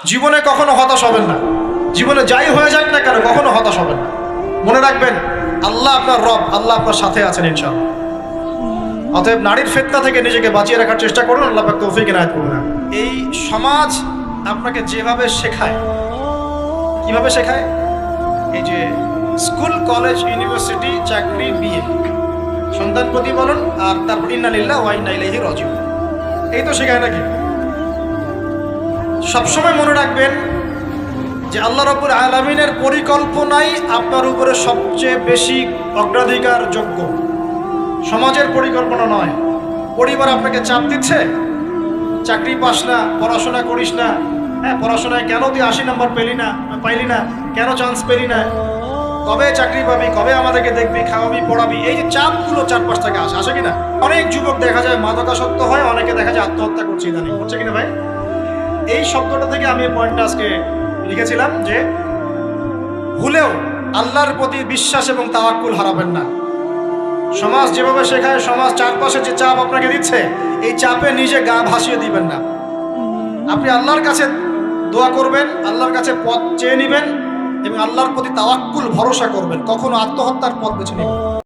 জীবনে কখনো হতাশ হবেন না। জীবনে যাই হয়ে যাক না কেন কখনো হতাশ হবেন না। মনে রাখবেন আল্লাহ আপনার রব, আল্লাহ আপনার সাথে আছেন ইনশাআল্লাহ। অতএব নারীর ফিতনা থেকে নিজেকে বাঁচিয়ে রাখার চেষ্টা করুন। আল্লাহ পাক তৌফিক ইনায়াত করুন। এই সমাজ আপনাকে যেভাবে শেখায়, কিভাবে শেখায়, এই যে স্কুল, কলেজ, ইউনিভার্সিটি, চাকরি, বিয়ে, সন্তান প্রতিপালন, আর তারপর ইন্না লিল্লাহি ওয়া ইন্না ইলাইহি রাজিউন, এই তো শেখায় নাকি? সবসময় মনে রাখবেন যে আল্লাহ রাব্বুল আলামিনের পরিকল্পনাই আপনার উপরে সবচেয়ে বেশি অগ্রাধিকার যোগ্য, সমাজের পরিকল্পনা নয়। পরিবার আপনাকে চাপ দিচ্ছে, চাকরি পাস না, পড়াশোনা করিস না, হ্যাঁ পড়াশোনায় কেন তুই 80 নম্বর পাইলি না, কেন চান্স পেলি না, কবে চাকরি পাবি, কবে আমাদেরকে দেখবি, খাওয়াবি, পড়াবি, এই যে চাপগুলো চারপাশ থেকে আসে কিনা। অনেক যুবক দেখা যায় মাদকাসক্ত হয়, অনেকে দেখা যায় আত্মহত্যা করছে ইদানিং, হচ্ছে কিনা ভাই? এই শব্দটা থেকে আমি এই পয়েন্টটা আজকে লিখেছিলাম যে ভুলেও আল্লাহর প্রতি বিশ্বাস এবং তাওয়াক্কুল হারাবেন না। সমাজ যেভাবে শেখায়, সমাজ চারপাশে যে চাপ আপনাকে দিচ্ছে, এই চাপে নিজে গা ভাসিয়ে দিবেন না। আপনি আল্লাহর কাছে দোয়া করবেন, আল্লাহর কাছে পথ চেয়ে নেবেন এবং আল্লাহর প্রতি তাওয়াক্কুল ভরসা করবেন, কখনো আত্মহত্যার পথ বেছে নেবেন।